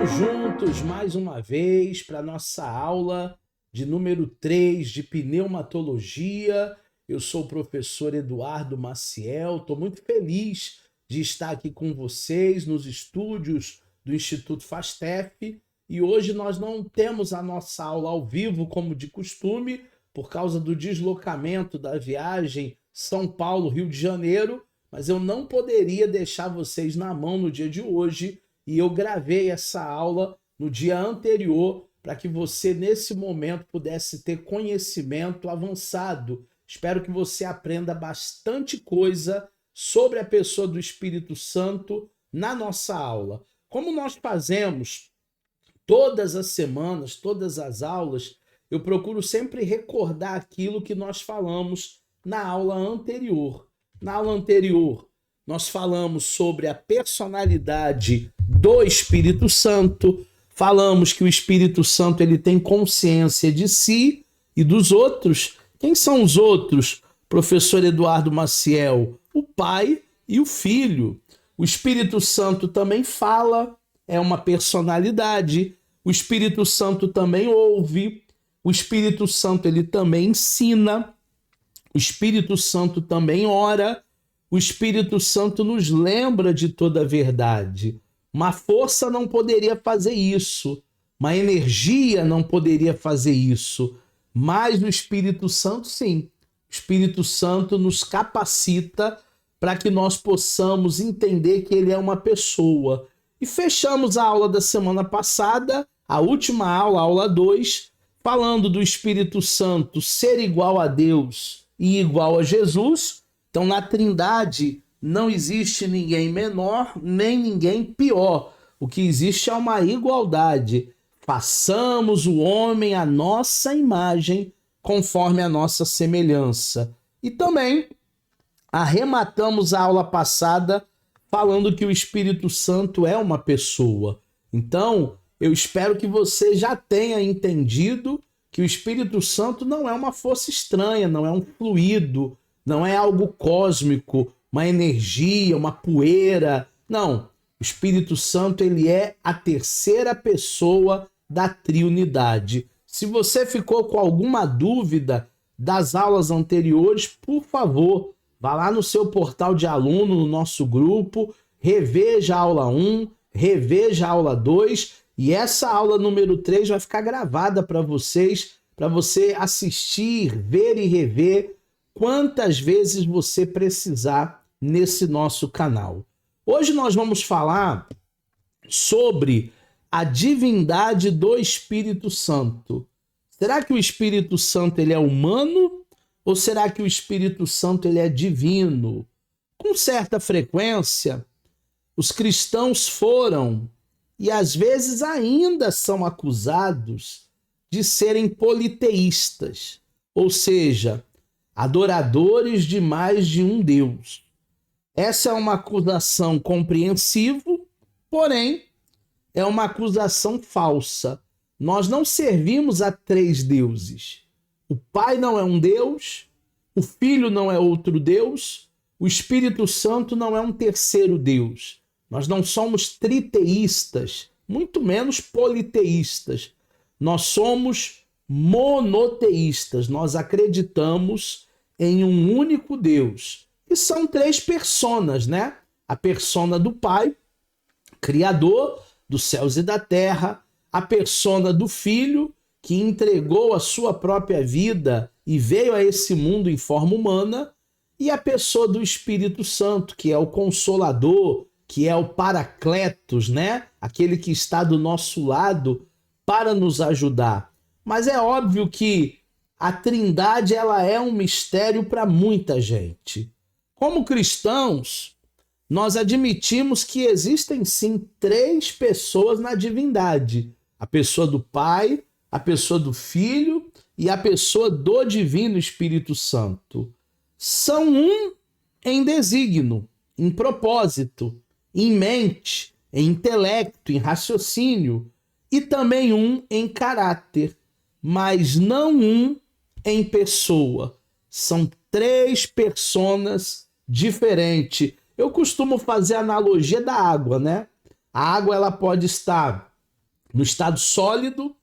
Estamos juntos mais uma vez para a nossa aula de número 3 de pneumatologia. Eu sou o professor Eduardo Maciel, estou muito feliz de estar aqui com vocês nos estúdios do Instituto Fastef e hoje nós não temos a nossa aula ao vivo como de costume por causa do deslocamento da viagem São Paulo-Rio de Janeiro, mas eu não poderia deixar vocês na mão no dia de hoje e eu gravei essa aula no dia anterior para que você, nesse momento, pudesse ter conhecimento avançado. Espero que você aprenda bastante coisa sobre a pessoa do Espírito Santo na nossa aula. Como nós fazemos todas as semanas, todas as aulas, eu procuro sempre recordar aquilo que nós falamos na aula anterior. Na aula anterior, nós falamos sobre a personalidade do Espírito Santo, falamos que o Espírito Santo ele tem consciência de si e dos outros. Quem são os outros? Professor Eduardo Maciel, o Pai e o Filho. O Espírito Santo também fala, é uma personalidade. O Espírito Santo também ouve. O Espírito Santo ele também ensina. O Espírito Santo também ora. O Espírito Santo nos lembra de toda a verdade. Uma força não poderia fazer isso. Uma energia não poderia fazer isso. Mas o Espírito Santo, sim. O Espírito Santo nos capacita para que nós possamos entender que ele é uma pessoa. E fechamos a aula da semana passada, a última aula, a aula 2, falando do Espírito Santo ser igual a Deus e igual a Jesus. Então, na Trindade, não existe ninguém menor, nem ninguém pior. O que existe é uma igualdade. Façamos o homem à nossa imagem, conforme a nossa semelhança. E também arrematamos a aula passada falando que o Espírito Santo é uma pessoa. Então, eu espero que você já tenha entendido que o Espírito Santo não é uma força estranha, não é um fluido, não é algo cósmico, uma energia, uma poeira. Não, o Espírito Santo ele é a terceira pessoa da triunidade. Se você ficou com alguma dúvida das aulas anteriores, por favor, vá lá no seu portal de aluno, no nosso grupo, reveja a aula 1, reveja a aula 2 e essa aula número 3 vai ficar gravada para vocês, para você assistir, ver e rever quantas vezes você precisar nesse nosso canal. Hoje nós vamos falar sobre a divindade do Espírito Santo. Será que o Espírito Santo ele é humano ou será que o Espírito Santo ele é divino? Com certa frequência, os cristãos foram e às vezes ainda são acusados de serem politeístas, ou seja, adoradores de mais de um Deus. Essa é uma acusação compreensível, porém, é uma acusação falsa. Nós não servimos a 3 deuses. O Pai não é um Deus, o Filho não é outro Deus, o Espírito Santo não é um terceiro Deus. Nós não somos triteístas, muito menos politeístas. Nós somos monoteístas, nós acreditamos em um único Deus. E são 3 personas, né? A persona do Pai, Criador dos céus e da terra, a persona do Filho, que entregou a sua própria vida e veio a esse mundo em forma humana, e a pessoa do Espírito Santo, que é o Consolador, que é o Paracletos, né? Aquele que está do nosso lado para nos ajudar. Mas é óbvio que a Trindade ela é um mistério para muita gente. Como cristãos, nós admitimos que existem sim 3 pessoas na divindade. A pessoa do Pai, a pessoa do Filho e a pessoa do Divino Espírito Santo. São um em desígnio, em propósito, em mente, em intelecto, em raciocínio e também um em caráter, mas não um em pessoa. São 3 personas diferentes. Eu costumo fazer a analogia da água, né? A água ela pode estar no estado sólido,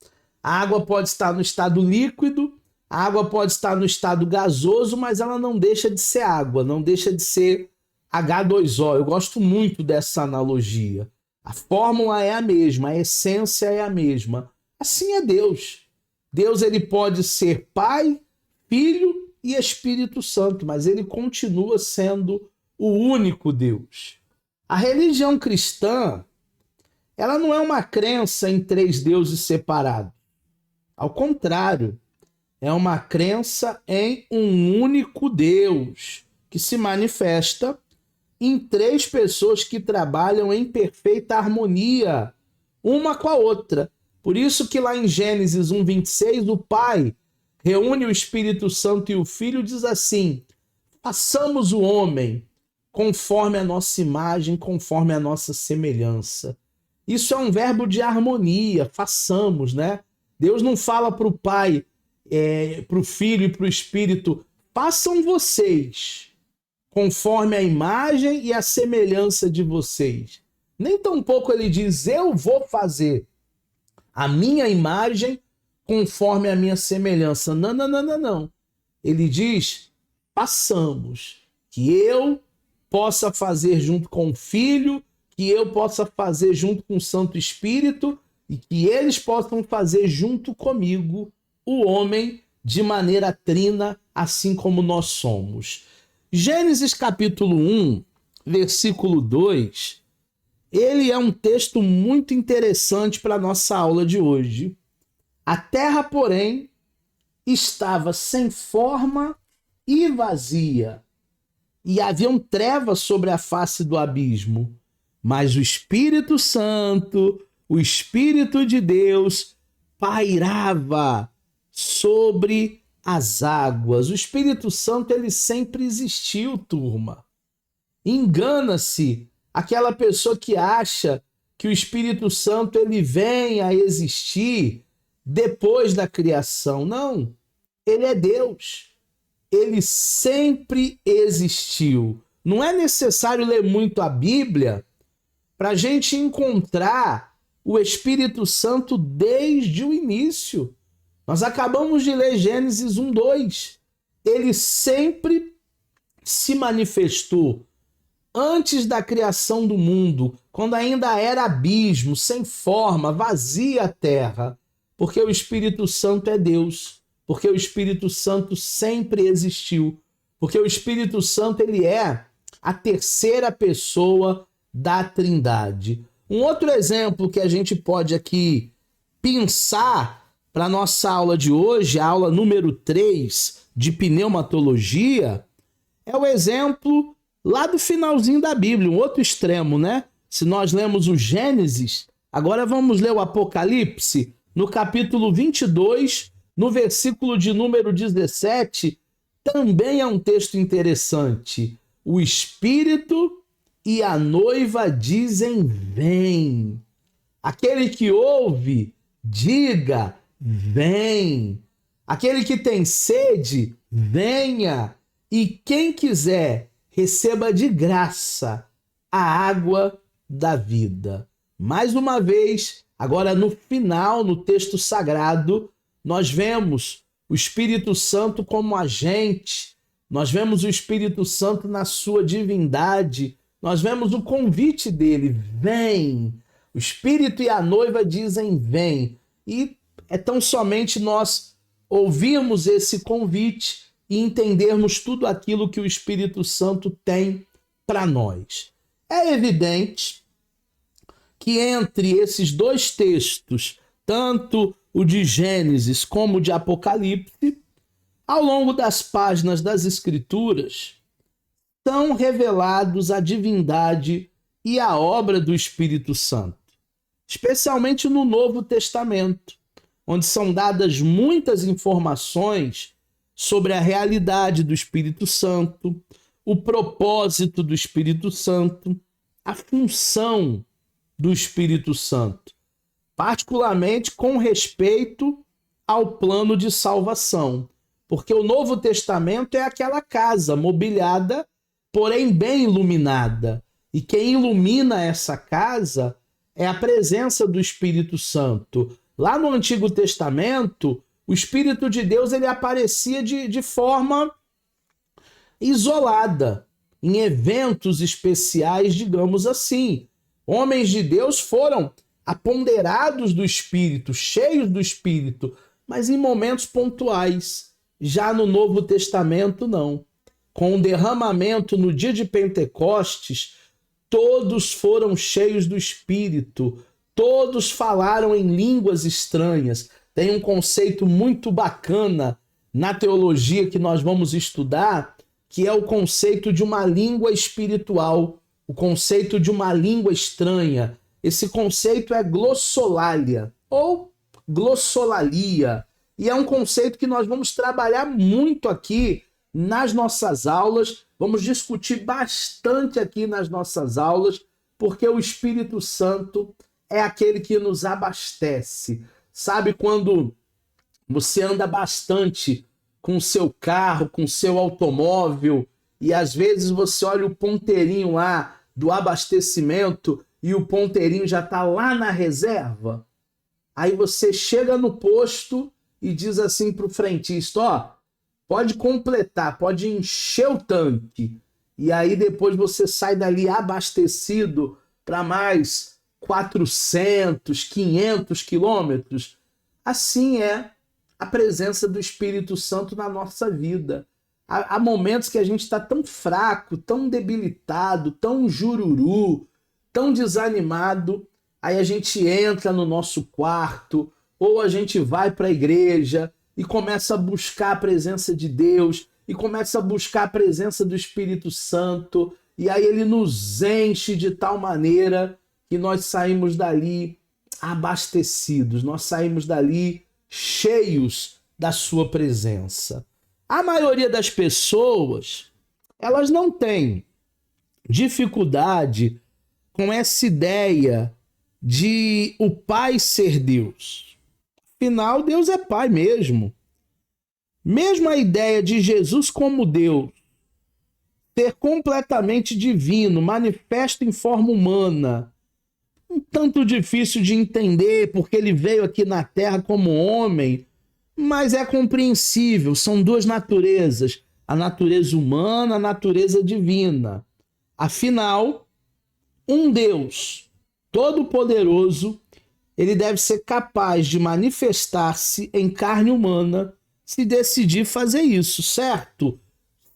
a água pode estar no estado líquido, a água pode estar no estado gasoso, mas ela não deixa de ser água, não deixa de ser H2O. Eu gosto muito dessa analogia. A fórmula é a mesma, a essência é a mesma. Assim é Deus. Deus ele pode ser Pai, Filho e Espírito Santo, mas ele continua sendo o único Deus. A religião cristã, ela não é uma crença em três deuses separados. Ao contrário, é uma crença em um único Deus, que se manifesta em três pessoas que trabalham em perfeita harmonia, uma com a outra. Por isso que lá em Gênesis 1:26, o Pai reúne o Espírito Santo e o Filho e diz assim: façamos o homem conforme a nossa imagem, conforme a nossa semelhança. Isso é um verbo de harmonia, façamos, né? Deus não fala para o Pai, para o Filho e para o Espírito, façam vocês conforme a imagem e a semelhança de vocês. Nem tampouco ele diz, eu vou fazer a minha imagem conforme a minha semelhança. Não, não, não, não, não. Ele diz, façamos, que eu possa fazer junto com o Filho, que eu possa fazer junto com o Santo Espírito e que eles possam fazer junto comigo, o homem, de maneira trina, assim como nós somos. Gênesis capítulo 1, versículo 2, ele é um texto muito interessante para a nossa aula de hoje. A terra, porém, estava sem forma e vazia, e haviam trevas sobre a face do abismo, mas o Espírito Santo, o Espírito de Deus, pairava sobre as águas. O Espírito Santo, ele sempre existiu, turma. Engana-se aquela pessoa que acha que o Espírito Santo ele vem a existir depois da criação. Não, ele é Deus. Ele sempre existiu. Não é necessário ler muito a Bíblia para a gente encontrar o Espírito Santo desde o início. Nós acabamos de ler Gênesis 1:2. Ele sempre se manifestou antes da criação do mundo, quando ainda era abismo, sem forma, vazia a terra, porque o Espírito Santo é Deus, porque o Espírito Santo sempre existiu, porque o Espírito Santo ele é a terceira pessoa da Trindade. Um outro exemplo que a gente pode aqui pensar para a nossa aula de hoje, a aula número 3 de pneumatologia, é o exemplo lá do finalzinho da Bíblia, um outro extremo, né? Se nós lemos o Gênesis, agora vamos ler o Apocalipse, no capítulo 22, no versículo de número 17, também é um texto interessante. O Espírito e a noiva dizem, vem. Aquele que ouve, diga, vem. Aquele que tem sede, venha. E quem quiser, receba de graça a água da vida. Mais uma vez, agora no final, no texto sagrado, nós vemos o Espírito Santo como agente, nós vemos o Espírito Santo na sua divindade, nós vemos o convite dele, vem. O Espírito e a noiva dizem, vem. E é tão somente nós ouvirmos esse convite e entendermos tudo aquilo que o Espírito Santo tem para nós. É evidente que entre esses dois textos, tanto o de Gênesis como o de Apocalipse, ao longo das páginas das Escrituras, são revelados a divindade e a obra do Espírito Santo, especialmente no Novo Testamento, onde são dadas muitas informações sobre a realidade do Espírito Santo, o propósito do Espírito Santo, a função do Espírito Santo, particularmente com respeito ao plano de salvação, porque o Novo Testamento é aquela casa mobiliada, porém bem iluminada, e quem ilumina essa casa é a presença do Espírito Santo. Lá no Antigo Testamento, o Espírito de Deus ele aparecia de forma isolada, em eventos especiais, digamos assim. Homens de Deus foram apoderados do Espírito, cheios do Espírito, mas em momentos pontuais. Já no Novo Testamento, não. Com o derramamento no dia de Pentecostes, todos foram cheios do Espírito, todos falaram em línguas estranhas. Tem um conceito muito bacana na teologia que nós vamos estudar, que é o conceito de uma língua espiritual, o conceito de uma língua estranha. Esse conceito é glossolalia ou glossolalia, e é um conceito que nós vamos trabalhar muito aqui nas nossas aulas, vamos discutir bastante aqui nas nossas aulas, porque o Espírito Santo é aquele que nos abastece. Sabe quando você anda bastante com o seu carro, com o seu automóvel, e às vezes você olha o ponteirinho lá do abastecimento e o ponteirinho já está lá na reserva? Aí você chega no posto e diz assim para o frentista, ó, pode completar, pode encher o tanque. E aí depois você sai dali abastecido para mais 400, 500 quilômetros. Assim é a presença do Espírito Santo na nossa vida. Há momentos que a gente está tão fraco, tão debilitado, tão jururu, tão desanimado, aí a gente entra no nosso quarto, ou a gente vai para a igreja e começa a buscar a presença de Deus, e começa a buscar a presença do Espírito Santo, e aí ele nos enche de tal maneira que nós saímos dali abastecidos, nós saímos dali cheios da sua presença. A maioria das pessoas, elas não têm dificuldade com essa ideia de o Pai ser Deus. Afinal, Deus é Pai mesmo. Mesmo a ideia de Jesus como Deus ser completamente divino, manifesto em forma humana, um tanto difícil de entender, porque ele veio aqui na Terra como homem, mas é compreensível, são duas naturezas, a natureza humana, a natureza divina. Afinal, um Deus todo-poderoso, ele deve ser capaz de manifestar-se em carne humana se decidir fazer isso, certo?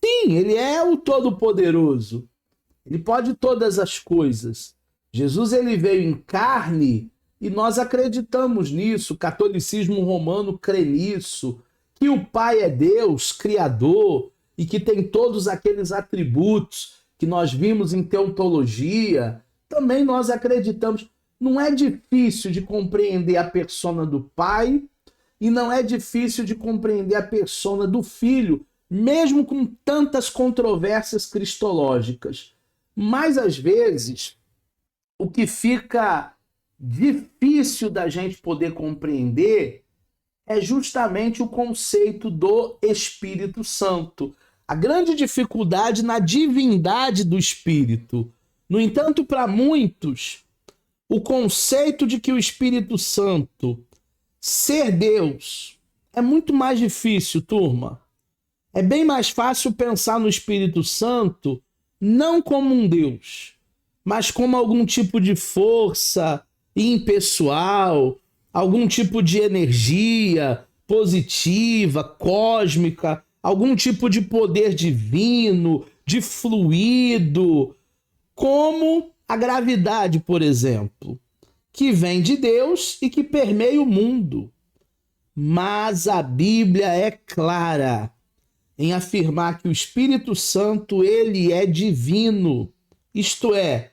Sim, ele é o todo-poderoso. Ele pode todas as coisas. Jesus ele veio em carne e nós acreditamos nisso. O catolicismo romano crê nisso, que o Pai é Deus, Criador, e que tem todos aqueles atributos que nós vimos em teologia. Também nós acreditamos. Não é difícil de compreender a persona do Pai e não é difícil de compreender a persona do Filho, mesmo com tantas controvérsias cristológicas. Mas, às vezes, o que fica difícil da gente poder compreender é justamente o conceito do Espírito Santo. A grande dificuldade na divindade do Espírito. No entanto, para muitos, o conceito de que o Espírito Santo ser Deus é muito mais difícil, turma. É bem mais fácil pensar no Espírito Santo não como um Deus, mas como algum tipo de força impessoal, algum tipo de energia positiva, cósmica, algum tipo de poder divino, de fluido, como a gravidade, por exemplo, que vem de Deus e que permeia o mundo. Mas a Bíblia é clara em afirmar que o Espírito Santo, ele é divino. Isto é,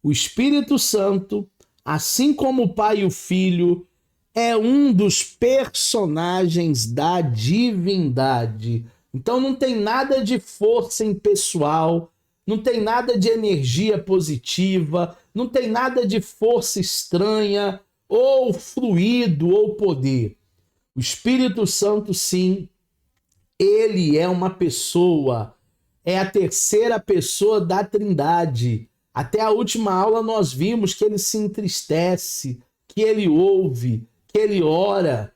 o Espírito Santo, assim como o Pai e o Filho, é um dos personagens da divindade. Então não tem nada de força impessoal, não tem nada de energia positiva, não tem nada de força estranha, ou fluido, ou poder. O Espírito Santo, sim, ele é uma pessoa, é a terceira pessoa da Trindade. Até a última aula nós vimos que ele se entristece, que ele ouve, que ele ora.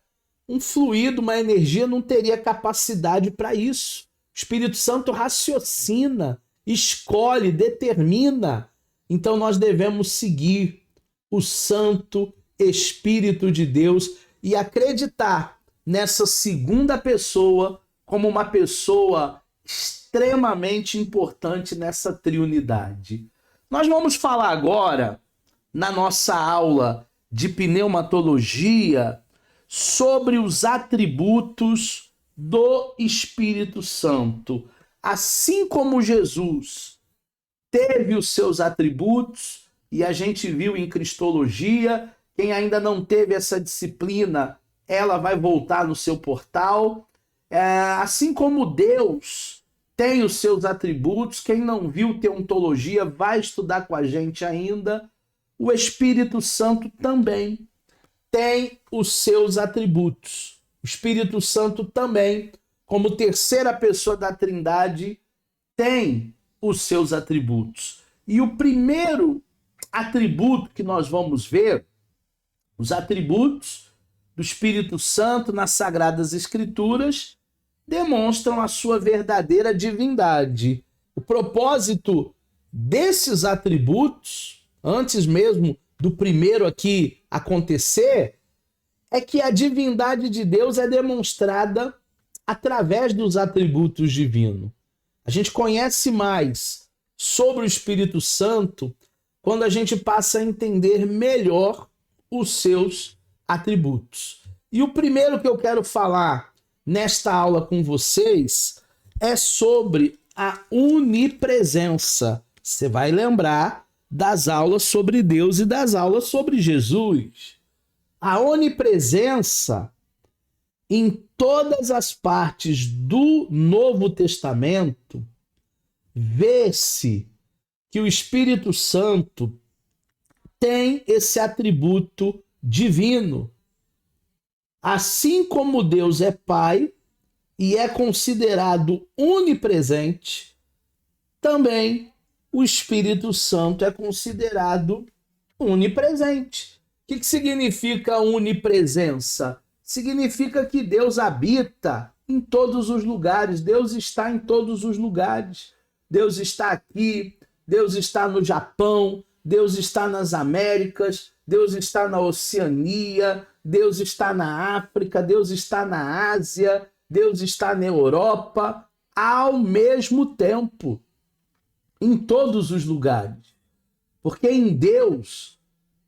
Um fluido, uma energia não teria capacidade para isso. O Espírito Santo raciocina, escolhe, determina. Então nós devemos seguir o Santo Espírito de Deus e acreditar nessa segunda pessoa como uma pessoa extremamente importante nessa triunidade. Nós vamos falar agora, na nossa aula de pneumatologia, sobre os atributos do Espírito Santo. Assim como Jesus teve os seus atributos, e a gente viu em Cristologia, quem ainda não teve essa disciplina, ela vai voltar no seu portal. Assim como Deus tem os seus atributos, quem não viu teontologia vai estudar com a gente ainda. O Espírito Santo também tem os seus atributos. O Espírito Santo também, como terceira pessoa da Trindade, tem os seus atributos. E o primeiro atributo que nós vamos ver, os atributos do Espírito Santo nas Sagradas Escrituras, demonstram a sua verdadeira divindade. O propósito desses atributos, antes mesmo do primeiro aqui acontecer, é que a divindade de Deus é demonstrada através dos atributos divinos. A gente conhece mais sobre o Espírito Santo quando a gente passa a entender melhor os seus atributos. E o primeiro que eu quero falar nesta aula com vocês é sobre a onipresença. Você vai lembrar das aulas sobre Deus e das aulas sobre Jesus. A onipresença, em todas as partes do Novo Testamento, vê-se que o Espírito Santo tem esse atributo divino. Assim como Deus é Pai e é considerado onipresente, também o Espírito Santo é considerado onipresente. O que significa onipresença? Significa que Deus habita em todos os lugares, Deus está em todos os lugares. Deus está aqui, Deus está no Japão, Deus está nas Américas, Deus está na Oceania, Deus está na África, Deus está na Ásia, Deus está na Europa, ao mesmo tempo, em todos os lugares. Porque em Deus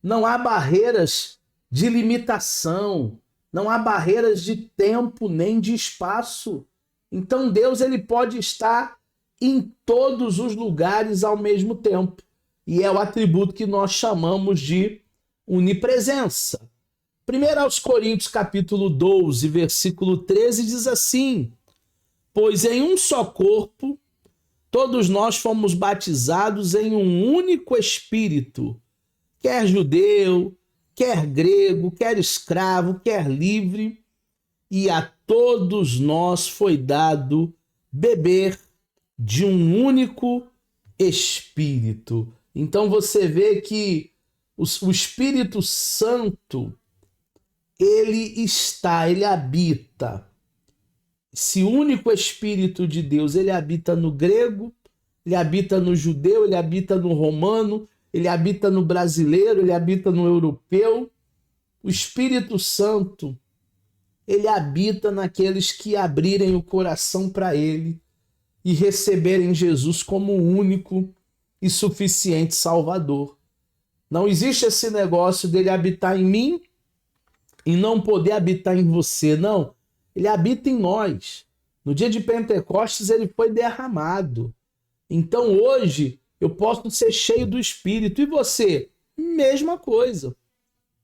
não há barreiras de limitação, não há barreiras de tempo nem de espaço. Então Deus ele pode estar em todos os lugares ao mesmo tempo. E é o atributo que nós chamamos de onipresença. 1 Coríntios capítulo 12, versículo 13 diz assim: pois em um só corpo todos nós fomos batizados em um único Espírito, quer judeu, quer grego, quer escravo, quer livre, e a todos nós foi dado beber de um único Espírito. Então você vê que o Espírito Santo, ele habita. Esse único Espírito de Deus, ele habita no grego, ele habita no judeu, ele habita no romano, ele habita no brasileiro, ele habita no europeu. O Espírito Santo, ele habita naqueles que abrirem o coração para ele e receberem Jesus como o único e suficiente Salvador. Não existe esse negócio dele habitar em mim e não poder habitar em você, não. Ele habita em nós. No dia de Pentecostes ele foi derramado. Então hoje eu posso ser cheio do Espírito. E você? Mesma coisa.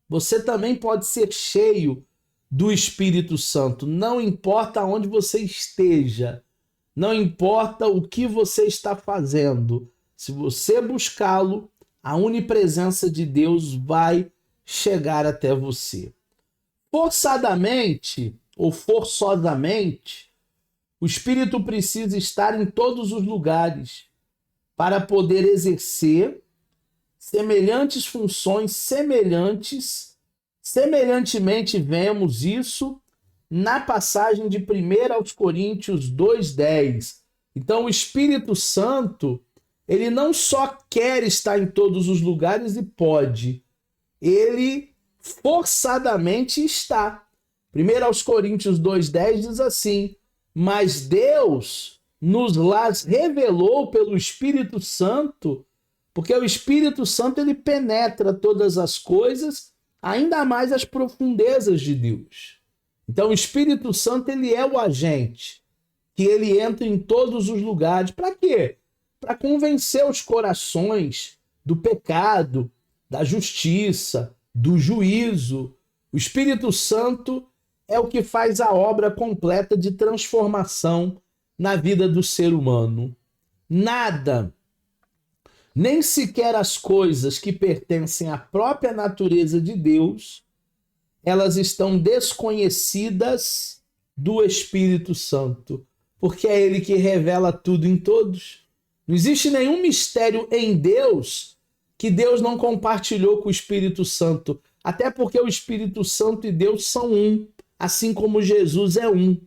Você também pode ser cheio do Espírito Santo. Não importa onde você esteja. Não importa o que você está fazendo. Se você buscá-lo, a onipresença de Deus vai chegar até você. Forçadamente ou forçosamente, o Espírito precisa estar em todos os lugares para poder exercer semelhantes funções, semelhantemente vemos isso na passagem de 1 aos Coríntios 2:10. Então o Espírito Santo, ele não só quer estar em todos os lugares e pode, ele forçadamente está. 1 aos Coríntios 2:10 diz assim: mas Deus nos las revelou pelo Espírito Santo, porque o Espírito Santo ele penetra todas as coisas, ainda mais as profundezas de Deus. Então o Espírito Santo ele é o agente que ele entra em todos os lugares. Para quê? Para convencer os corações do pecado, da justiça, do juízo. O Espírito Santo é o que faz a obra completa de transformação na vida do ser humano. Nada, nem sequer as coisas que pertencem à própria natureza de Deus, elas estão desconhecidas do Espírito Santo, porque é ele que revela tudo em todos. Não existe nenhum mistério em Deus que Deus não compartilhou com o Espírito Santo, até porque o Espírito Santo e Deus são um, assim como Jesus é um.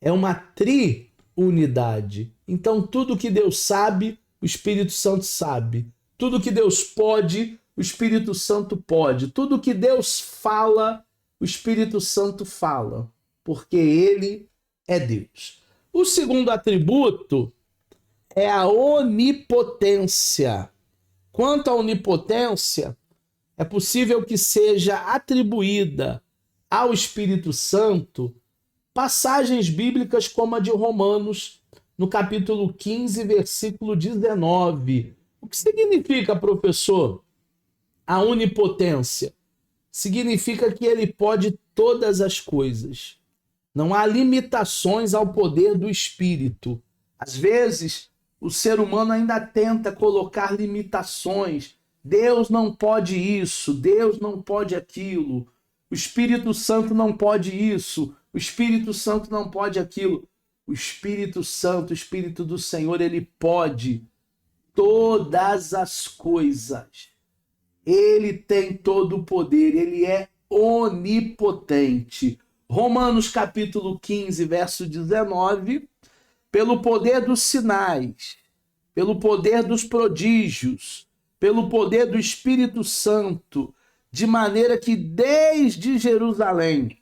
É uma triunidade. Então tudo que Deus sabe, o Espírito Santo sabe. Tudo que Deus pode, o Espírito Santo pode. Tudo que Deus fala, o Espírito Santo fala, porque ele é Deus. O segundo atributo é a onipotência. Quanto à onipotência, é possível que seja atribuída ao Espírito Santo passagens bíblicas como a de Romanos, no capítulo 15, versículo 19. O que significa, professor, a onipotência? Significa que ele pode todas as coisas. Não há limitações ao poder do Espírito. Às vezes, o ser humano ainda tenta colocar limitações. Deus não pode isso, Deus não pode aquilo. O Espírito Santo não pode isso, o Espírito Santo não pode aquilo. O Espírito Santo, o Espírito do Senhor, ele pode todas as coisas. Ele tem todo o poder, ele é onipotente. Romanos capítulo 15, verso 19, pelo poder dos sinais, pelo poder dos prodígios, pelo poder do Espírito Santo, de maneira que desde Jerusalém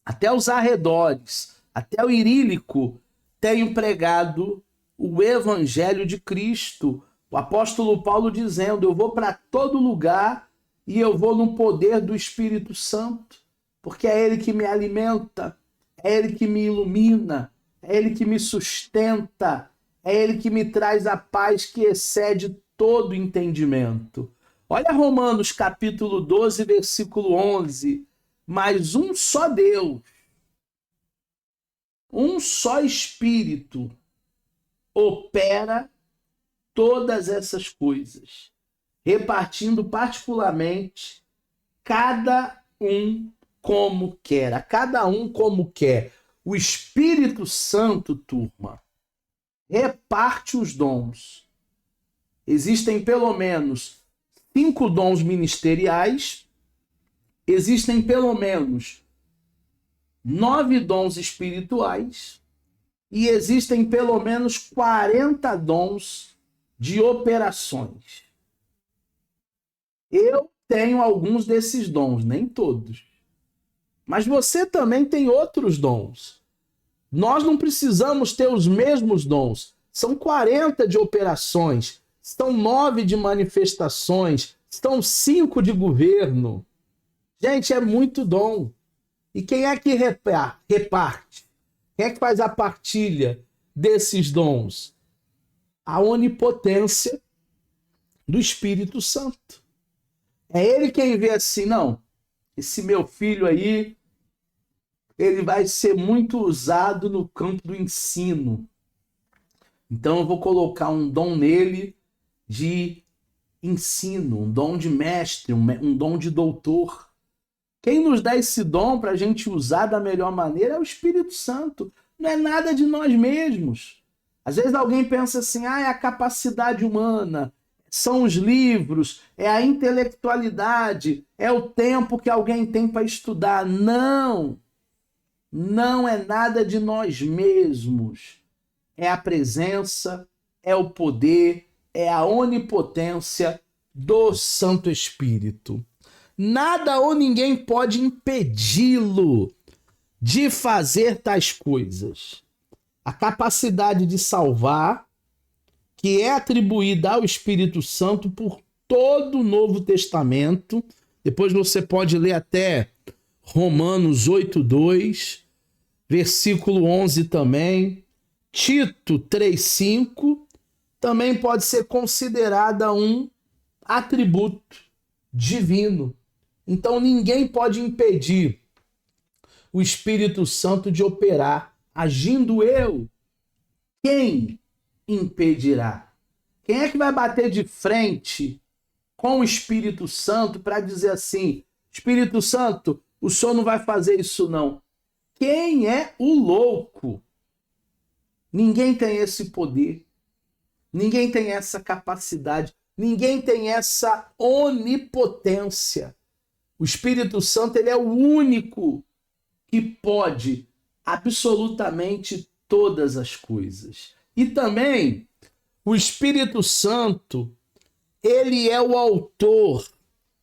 até os arredores, até o Irílico, tenho pregado o Evangelho de Cristo. O apóstolo Paulo dizendo, eu vou para todo lugar e eu vou no poder do Espírito Santo, porque é ele que me alimenta, é ele que me ilumina, é ele que me sustenta, é ele que me traz a paz que excede todo entendimento. Olha Romanos capítulo 12, versículo 11. Mas um só Deus, um só Espírito opera todas essas coisas, repartindo particularmente cada um como quer, a cada um como quer. O Espírito Santo, turma, reparte os dons. Existem pelo menos 5 dons ministeriais, existem pelo menos 9 dons espirituais e existem pelo menos 40 dons de operações. Eu tenho alguns desses dons, nem todos. Mas você também tem outros dons. Nós não precisamos ter os mesmos dons. São 40 de operações, são 9 de manifestações, são 5 de governo. Gente, é muito dom. E quem é que reparte? Quem é que faz a partilha desses dons? A onipotência do Espírito Santo. É ele quem vê assim, não, esse meu filho aí, ele vai ser muito usado no campo do ensino. Então eu vou colocar um dom nele de ensino, um dom de mestre, um dom de doutor. Quem nos dá esse dom para a gente usar da melhor maneira é o Espírito Santo. Não é nada de nós mesmos. Às vezes alguém pensa assim, é a capacidade humana, são os livros, é a intelectualidade, é o tempo que alguém tem para estudar. Não! Não é nada de nós mesmos. É a presença, é o poder, é a onipotência do Santo Espírito. Nada ou ninguém pode impedi-lo de fazer tais coisas. A capacidade de salvar, que é atribuída ao Espírito Santo por todo o Novo Testamento. Depois você pode ler até Romanos 8:2, versículo 11 também. Tito 3:5 também pode ser considerada um atributo divino. Então ninguém pode impedir o Espírito Santo de operar. Agindo eu, quem impedirá? Quem é que vai bater de frente com o Espírito Santo para dizer assim: Espírito Santo, o senhor não vai fazer isso não? Quem é o louco? Ninguém tem esse poder, ninguém tem essa capacidade, ninguém tem essa onipotência. O Espírito Santo, ele é o único que pode absolutamente todas as coisas. E também o Espírito Santo, ele é o autor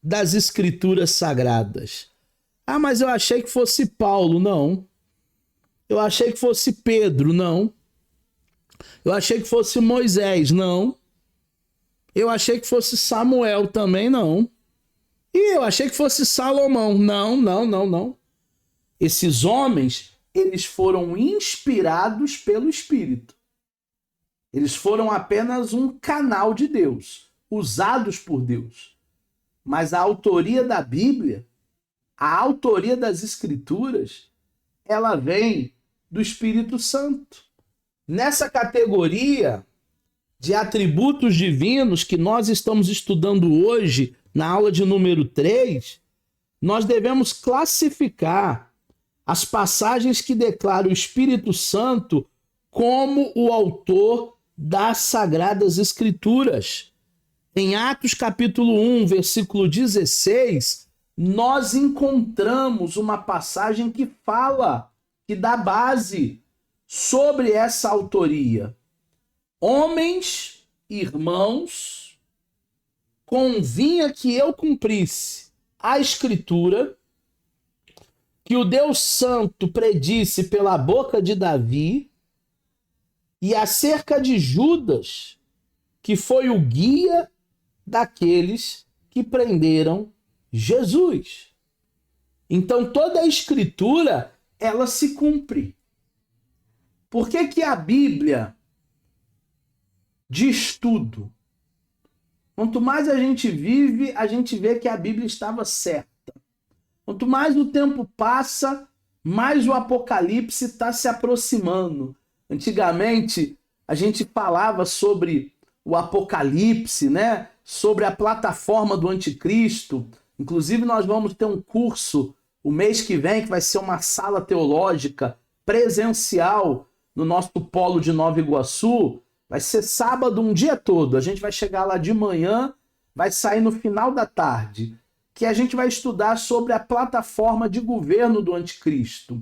das Escrituras Sagradas. Ah, mas eu achei que fosse Paulo. Não. Eu achei que fosse Pedro. Não. Eu achei que fosse Moisés. Não. Eu achei que fosse Samuel também. Não. E eu achei que fosse Salomão. Não, não, não, não. Esses homens, eles foram inspirados pelo Espírito. Eles foram apenas um canal de Deus, usados por Deus. Mas a autoria da Bíblia, a autoria das Escrituras, ela vem do Espírito Santo. Nessa categoria de atributos divinos que nós estamos estudando hoje, na aula de número 3, nós devemos classificar as passagens que declaram o Espírito Santo como o autor das Sagradas Escrituras. Em Atos capítulo 1, versículo 16, nós encontramos uma passagem que fala, que dá base sobre essa autoria. Homens, irmãos, convinha que eu cumprisse a Escritura que o Deus Santo predisse pela boca de Davi, e acerca de Judas, que foi o guia daqueles que prenderam Jesus. Então toda a Escritura, ela se cumpre. Por que que a Bíblia diz tudo? Quanto mais a gente vive, a gente vê que a Bíblia estava certa. Quanto mais o tempo passa, mais o Apocalipse está se aproximando. Antigamente, a gente falava sobre o Apocalipse, né? Sobre a plataforma do Anticristo. Inclusive, nós vamos ter um curso o mês que vem, que vai ser uma sala teológica presencial no nosso polo de Nova Iguaçu. Vai ser sábado um dia todo. A gente vai chegar lá de manhã, vai sair no final da tarde, que a gente vai estudar sobre a plataforma de governo do Anticristo.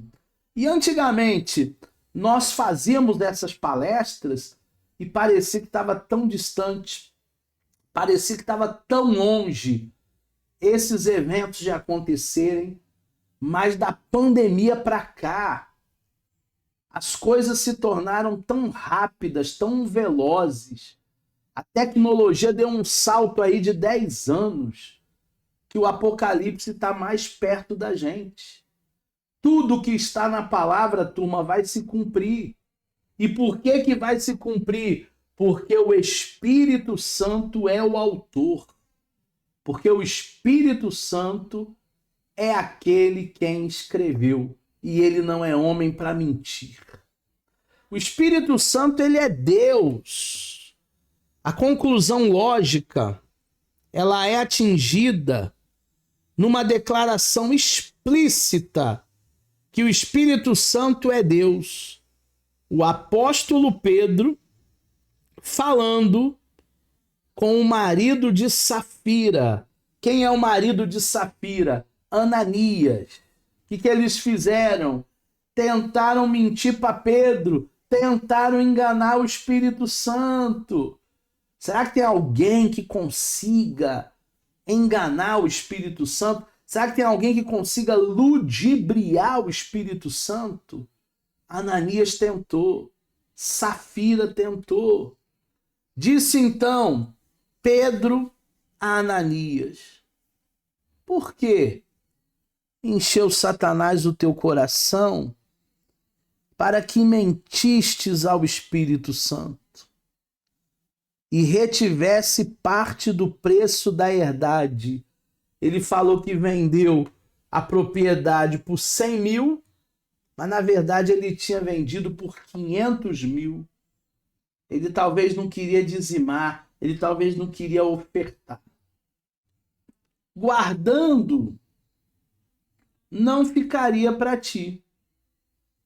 E antigamente, nós fazíamos dessas palestras e parecia que estava tão distante, parecia que estava tão longe esses eventos de acontecerem, mas da pandemia para cá, as coisas se tornaram tão rápidas, tão velozes. A tecnologia deu um salto aí de 10 anos, que o Apocalipse está mais perto da gente. Tudo que está na palavra, turma, vai se cumprir. E por que que vai se cumprir? Porque o Espírito Santo é o autor. Porque o Espírito Santo é aquele quem escreveu. E ele não é homem para mentir. O Espírito Santo, ele é Deus. A conclusão lógica, ela é atingida numa declaração explícita que o Espírito Santo é Deus. O apóstolo Pedro, falando com o marido de Safira. Quem é o marido de Safira? Ananias. O que eles fizeram? Tentaram mentir para Pedro, tentaram enganar o Espírito Santo. Será que tem alguém que consiga enganar o Espírito Santo? Será que tem alguém que consiga ludibriar o Espírito Santo? Ananias tentou, Safira tentou. Disse então Pedro a Ananias: por que encheu Satanás o teu coração para que mentistes ao Espírito Santo e retivesse parte do preço da herdade? Ele falou que vendeu a propriedade por 100 mil, mas na verdade ele tinha vendido por 500 mil. Ele talvez não queria dizimar, ele talvez não queria ofertar. Guardando, não ficaria para ti,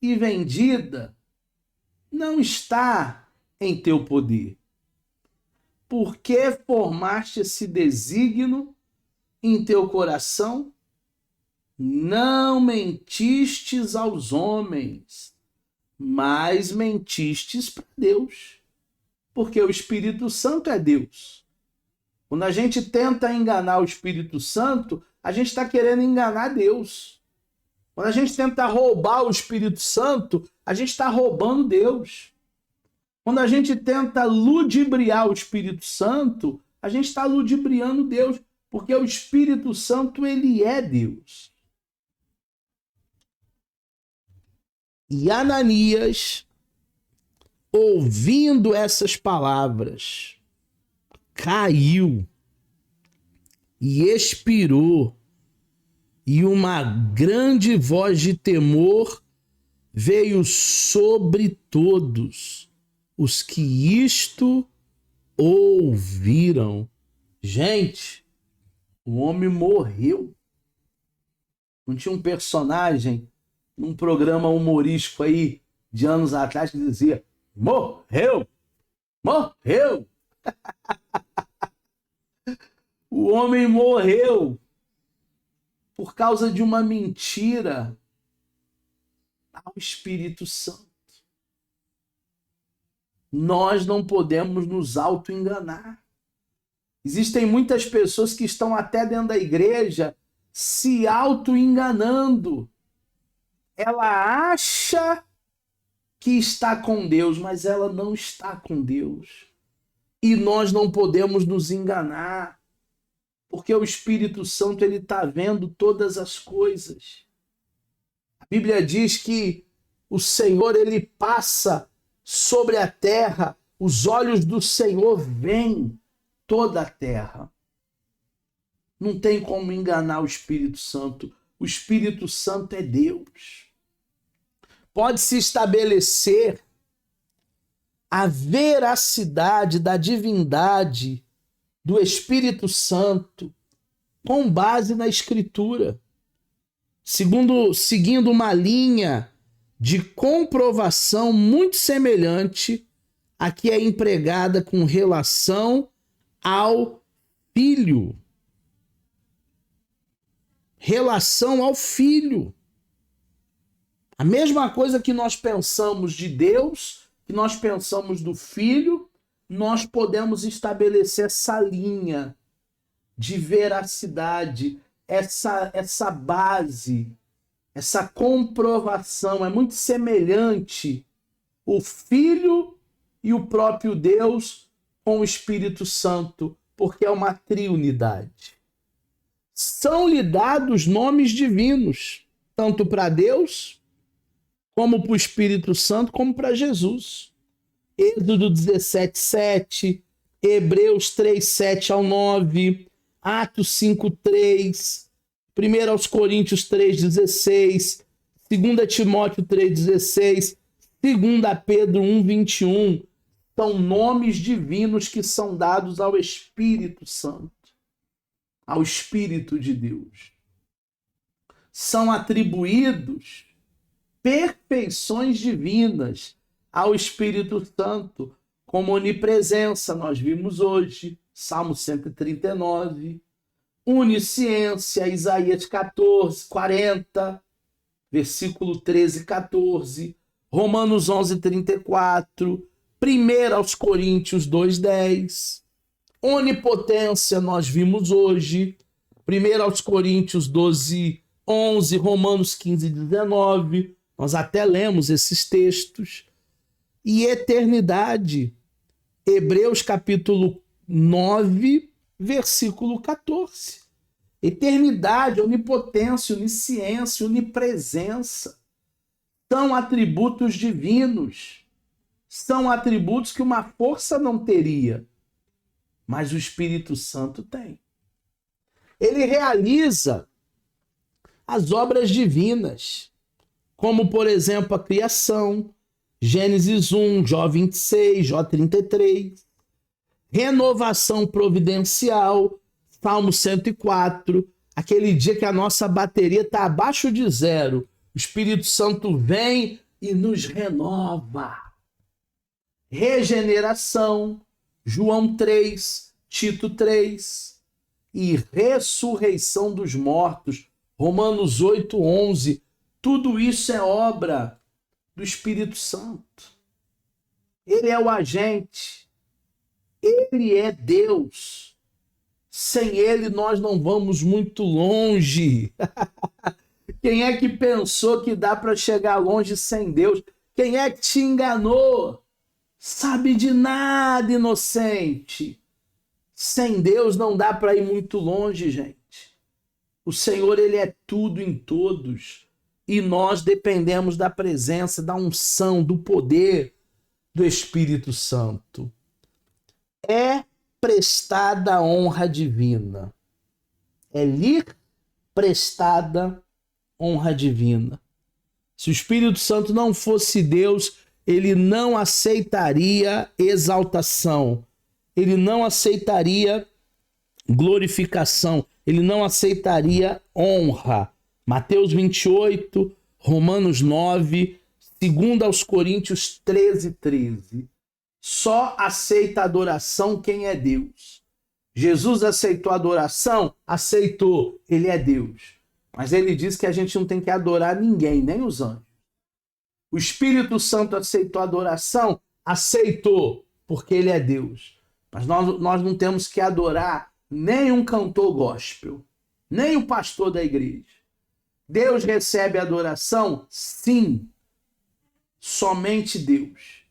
e vendida, não está em teu poder. Por que formaste esse desígnio em teu coração? Não mentistes aos homens, mas mentistes para Deus, porque o Espírito Santo é Deus. Quando a gente tenta enganar o Espírito Santo, a gente está querendo enganar Deus. Quando a gente tenta roubar o Espírito Santo, a gente está roubando Deus. Quando a gente tenta ludibriar o Espírito Santo, a gente está ludibriando Deus, porque o Espírito Santo, ele é Deus. E Ananias, ouvindo essas palavras, caiu e expirou, e uma grande voz de temor veio sobre todos os que isto ouviram. Gente, o homem morreu. Não tinha um personagem num programa humorístico aí de anos atrás que dizia: morreu, morreu. O homem morreu por causa de uma mentira ao Espírito Santo. Nós não podemos nos auto-enganar. Existem muitas pessoas que estão até dentro da igreja se auto-enganando. Ela acha que está com Deus, mas ela não está com Deus. E nós não podemos nos enganar, porque o Espírito Santo, ele está vendo todas as coisas. A Bíblia diz que o Senhor, ele passa sobre a terra, os olhos do Senhor veem toda a terra. Não tem como enganar o Espírito Santo. O Espírito Santo é Deus. Pode-se estabelecer a veracidade da divindade do Espírito Santo com base na Escritura, seguindo uma linha de comprovação muito semelhante à que é empregada com relação ao Filho. Relação ao Filho. A mesma coisa que nós pensamos de Deus, que nós pensamos do Filho, nós podemos estabelecer essa linha de veracidade, essa base, essa comprovação. É muito semelhante o Filho e o próprio Deus com o Espírito Santo, porque é uma triunidade. São-lhe dados nomes divinos, tanto para Deus, como para o Espírito Santo, como para Jesus. Êxodo 17:7, Hebreus 3:7-9, Atos 5:3, 1 Coríntios 3:16, 2 Timóteo 3:16, 2 Pedro 1:21. São nomes divinos que são dados ao Espírito Santo, ao Espírito de Deus. São atribuídos perfeições divinas ao Espírito Santo, como onipresença, nós vimos hoje, Salmo 139, onisciência, Isaías 14, 40, versículo 13 e 14, Romanos 11, 34, 1 aos Coríntios 2, 10, onipotência, nós vimos hoje, 1 aos Coríntios 12, 11, Romanos 15, 19, nós até lemos esses textos, e eternidade, Hebreus capítulo 9, versículo 14. Eternidade, onipotência, onisciência, onipresença são atributos divinos. São atributos que uma força não teria, mas o Espírito Santo tem. Ele realiza as obras divinas, como, por exemplo, a criação, Gênesis 1, Jó 26, Jó 33, renovação providencial, Salmo 104, aquele dia que a nossa bateria está abaixo de zero, o Espírito Santo vem e nos renova. Regeneração, João 3, Tito 3, e ressurreição dos mortos, Romanos 8, 11, tudo isso é obra do Espírito Santo. Ele é o agente, ele é Deus. Sem ele nós não vamos muito longe. Quem é que pensou que dá para chegar longe sem Deus? Quem é que te enganou? Sabe de nada, inocente. Sem Deus não dá para ir muito longe, gente. O Senhor, ele é tudo em todos. E nós dependemos da presença, da unção, do poder do Espírito Santo. É prestada a honra divina. É lhe prestada honra divina. Se o Espírito Santo não fosse Deus, ele não aceitaria exaltação, ele não aceitaria glorificação, ele não aceitaria honra. Mateus 28, Romanos 9, 2 aos Coríntios 13, 13. Só aceita adoração quem é Deus. Jesus aceitou a adoração? Aceitou, ele é Deus. Mas ele diz que a gente não tem que adorar ninguém, nem os anjos. O Espírito Santo aceitou a adoração? Aceitou, porque ele é Deus. Mas nós não temos que adorar nem um cantor gospel, nem o pastor da igreja. Deus recebe adoração? Sim. Somente Deus.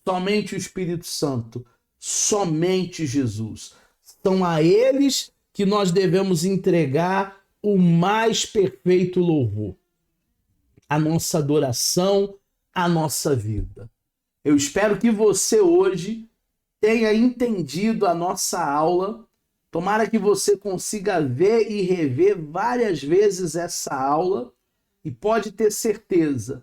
Somente o Espírito Santo. Somente Jesus. São a eles que nós devemos entregar o mais perfeito louvor. A nossa adoração, a nossa vida. Eu espero que você hoje tenha entendido a nossa aula. Tomara que você consiga ver e rever várias vezes essa aula e pode ter certeza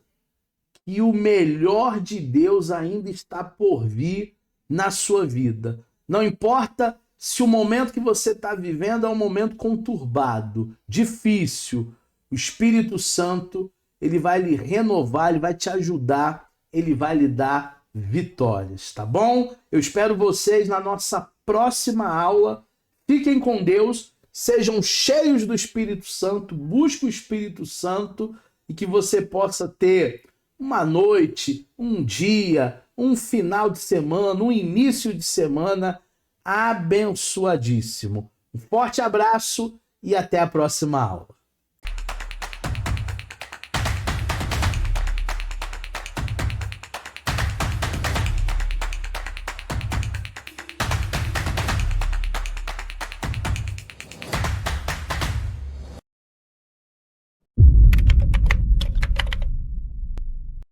que o melhor de Deus ainda está por vir na sua vida. Não importa se o momento que você está vivendo é um momento conturbado, difícil, o Espírito Santo, ele vai lhe renovar, ele vai te ajudar, ele vai lhe dar vitórias, tá bom? Eu espero vocês na nossa próxima aula. Fiquem com Deus, sejam cheios do Espírito Santo, busque o Espírito Santo e que você possa ter uma noite, um dia, um final de semana, um início de semana abençoadíssimo. Um forte abraço e até a próxima aula.